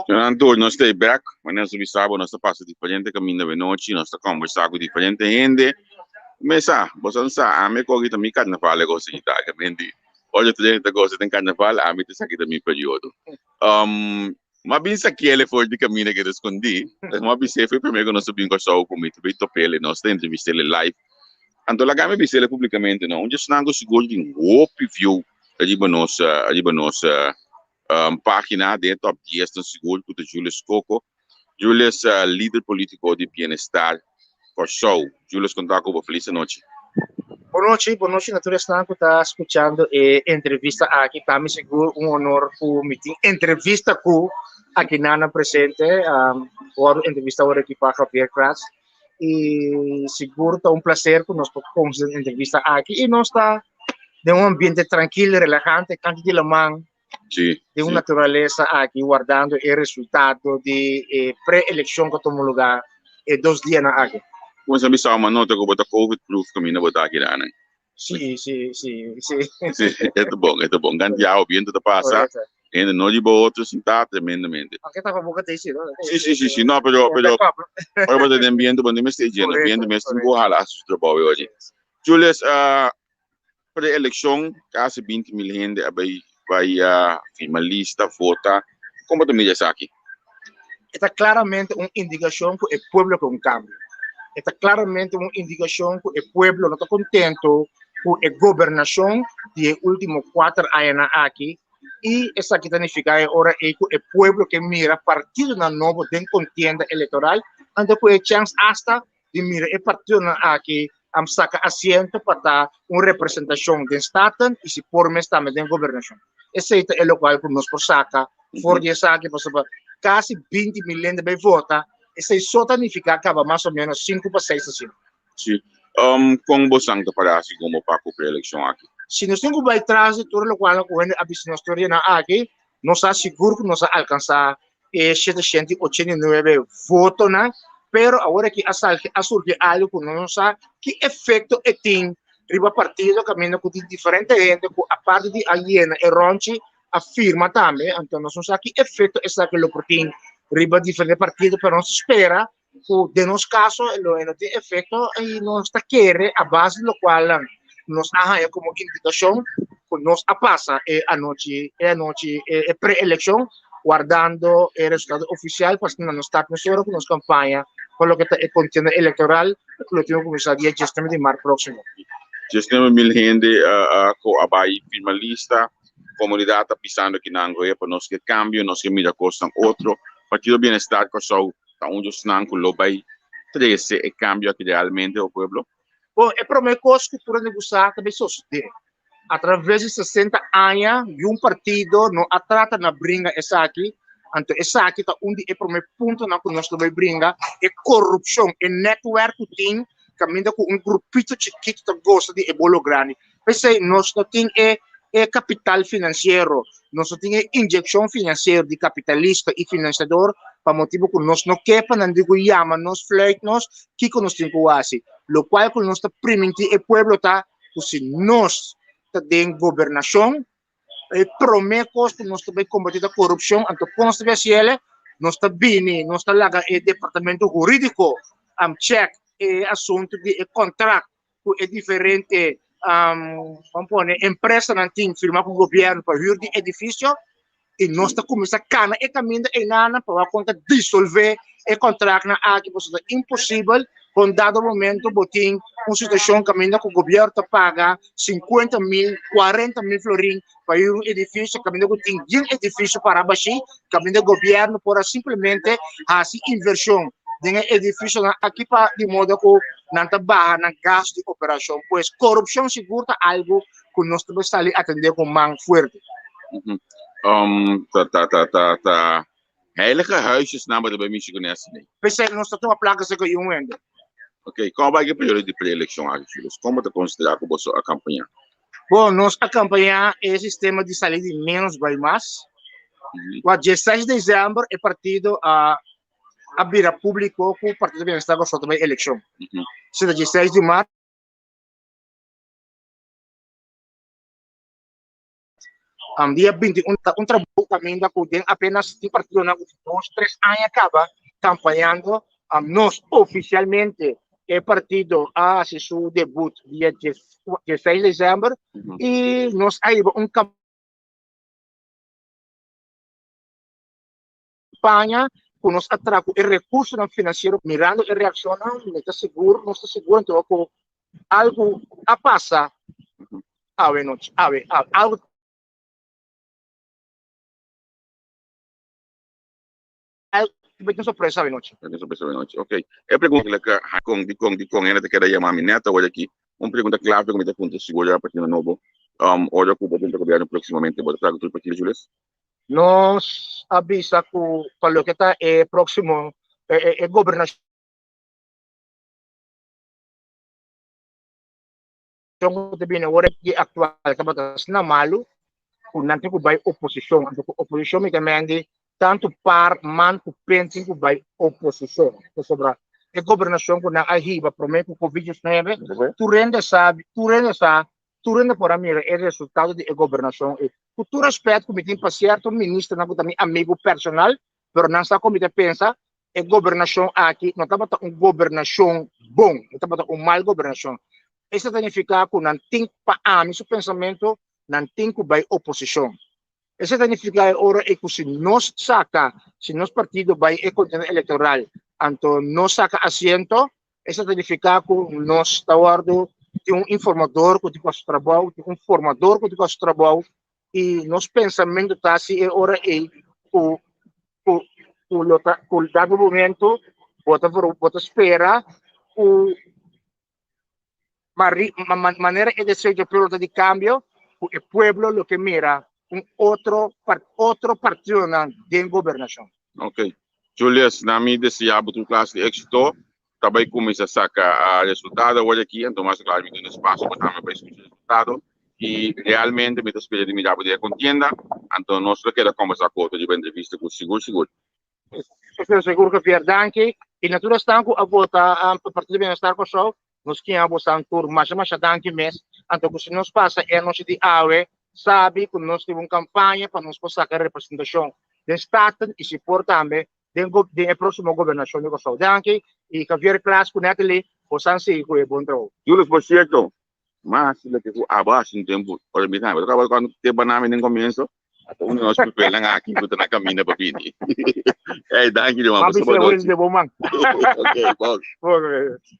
Então, nós estamos back, mas nós sabemos, nós passamos diferente caminho de noite, nós estamos conversando com diferente gente. Mas, você não sabe, a minha coisa também carnaval é coisa de tá, que hoje tu tem coisa tem carnaval, a mim tem aqui também período. Mas bem aqui ele foi de caminho que eu escondi, mas bem foi primeiro que nós subimos com o show comigo, bem topele, nós temos entrevista ele live. Então, lá kami bisele publicamente, não, onde está nós seguro de um view, ali nossa página de top 10 do seguro com o Julius Coco. Julius, líder político de bem-estar for show. Julius, contar com feliz noite. Boa noite, natureza que está escutando a entrevista aqui, para mim seguro um honor por meeting entrevista com aqui na presente, agora entrevista agora aqui para Javier Kratz, e seguro está um prazer que nós podemos entrevista aqui, e nós está de um ambiente tranquilo, relajante, canto de la mão, de uma natureza aqui, guardando o resultado de pré-eleição que tomou lugar 2 dias na aqui. Kung sabi sa uma nota ko bota COVID-proof kami na bota kailangan. Sim. Ito bom. Gantiao, viento da passa. E non di boto, sinta tremendamente. Anche stava boca te sì, no? Sì. No, però proprio dell'ambiente, quando mi stai dicendo, l'ambiente mi sta un po' alla su troppo oggi. Julius, per l'elezione, quasi 20.000 gente vai finalista, vota. Come tu mi dici aqui? Está claramente uma indicação que o povo quer cambio. Está claramente uma indicação que o povo não está contente com a governação dos últimos 4 anos aqui. E essa que significa agora é que o povo que mira partido na novo de contienda eleitoral, anda com a chance hasta de mirar o partido aqui, am saca assento para dar uma representação de Estado e se por mês também de governação. Esse é o qual nós por saca, por isso aqui, quase 20 milhões de votos. Isso só significa que acaba mais ou menos 5 para 6 assim. Sim. Como você anda para assim como para a eleição aqui? Se nós temos que atrás de tudo o qual a business história na aqui, nós estamos seguros que nós vamos alcançar 789 votos, né? Pero agora que a surgir algo que nós sabemos que efeito tem riba partido caminho com diferente gente, a parte de aliena e ronchi afirma também, então nós não sabemos que efeito é que lo tem riba diferente partido, pero nós espera que de nosso caso não tem efeito e nós está querer a base do qual nos haja como indicação que nos passa a noite pré-eleição, guardando o resultado oficial, para que nós estamos seguros que nos campanha com o que é contienda eleitoral, que lo temos começar dia 10 de março próximo. 19.000 gente com a Bahia finalista, comunidade está pensando que não é para nós que cambio, nós que mira coisa outro, partido bem-estar que só está onde os não com o Bahia 13 e cambio aqui realmente o povo. Bom, é para mim coisa que por negociar também só se através de 60 anos de um partido não atrata na brinca essa aqui, então essa aqui está onde é para mim ponto na que nós também brinca é corrupção, é network team caminha com grupito chiquito que gosta de ebolo grande. Pensei nós não tem capital financeiro, nós não tem injeção financeira de capitalista e financiador para motivo que nós não quepa não digo chama nós flight nós que nós tem que fazer, lo qual que nós está permitir o povo tá se nós tem governação promete que nós também combater a corrupção, então constitucional nós está bem, nós está lá o departamento jurídico check assunto de contrato com diferente empresa não tem firma com o governo para vir de edifício e nós está começando a cana e caminho e nada para conta dissolver o contrato na aqui porque é impossível com dado momento botim uma situação caminho que o governo está paga 50.000, 40.000 florins para ir um edifício caminho que tem um edifício para baixar caminho do governo para simplesmente fazer inversão de edifício aqui para de modo que não está barra na gasto de operação, pois corrupção segura algo que nós temos que atender com mão forte. Heilige huisjes namen bij mij kunnen. Pensei que nós temos uma placa que eu ainda. Ok, como vai que período de pré-eleição aqui, Julius? Como te considerar que você a campanha? Bom, nós a campanha é sistema de saída de menos vai mais. O 16 de dezembro é partido a vira público com o Partido Bem-Estar que também eleição. Se 16 de março Dia 21, um trabalho também da CUDEM, apenas tem partido na 2, 3 anos acaba campanhando. Nós, oficialmente, é partido a seu debut dia 16 de dezembro, e nós aí campanha com nos atraco e recurso financeiro, mirando e reaccionando, não está seguro, então algo a passa, algo vai ter surpresa à noite. Vai ter surpresa à noite, ok. Eu pergunto que com ainda te quero chamar minha neta hoje aqui, uma pergunta clara que me dá conta segura a partir de novo. Hoje eu vou tentar governo proximamente, vou trazer tudo para aqui, Julius. Nós avisa que o que está próximo é governação de bem agora que atual que na malo, o não tem que vai oposição, a oposição me demanda tanto par man que pensem que vai oposição, sobre a governação que na arriba promete o Covid-19, tu rende por a mim é resultado da governação. Com todo respeito, como tem para certo ministro, não também amigo personal, mas não está como pensa, a governação aqui não está uma governação bom, não está uma mal governação. Isso significa que não tem para mim, seu pensamento, não tem que vai oposição. Isso significa agora que se nós saca, se nosso partido vai em contenda eleitoral, então nós saca assento, isso significa que nós estamos de um informador que tem o trabalho, de um formador que tem o trabalho, e nosso pensamento está assim agora o dado momento, bota espera, maneira de ser de pelota de cambio, o pueblo lo que mira outro partido de governação. Ok. Julius, na minha desejo tu classe de êxito, também começa a sacar resultado hoje aqui, então mais claro, me dá um espaço para também para escutar resultado, e realmente me espera de me dar poder contienda, então nós queremos conversar com outro de entrevista com seguro. Estou seguro que é verdade, e na tua estanco a volta a partir do bem-estar com o show, nós queremos um tour mais danke mês, então se nós passa é nós de AUE, sabe que nós temos uma campanha para nós sacar a representação do Estado e se for também da próxima governação do Kosovo. Danke, e que vier classe com Natalie, possam seguir com o bom trabalho. Julius, por certo, mas se que o abaixo no tempo, por mim, quando te baname no começo, até um nós preparamos aqui para na caminho para vir. É, danke, irmão. Mas você é o de bom man. Ok, bom.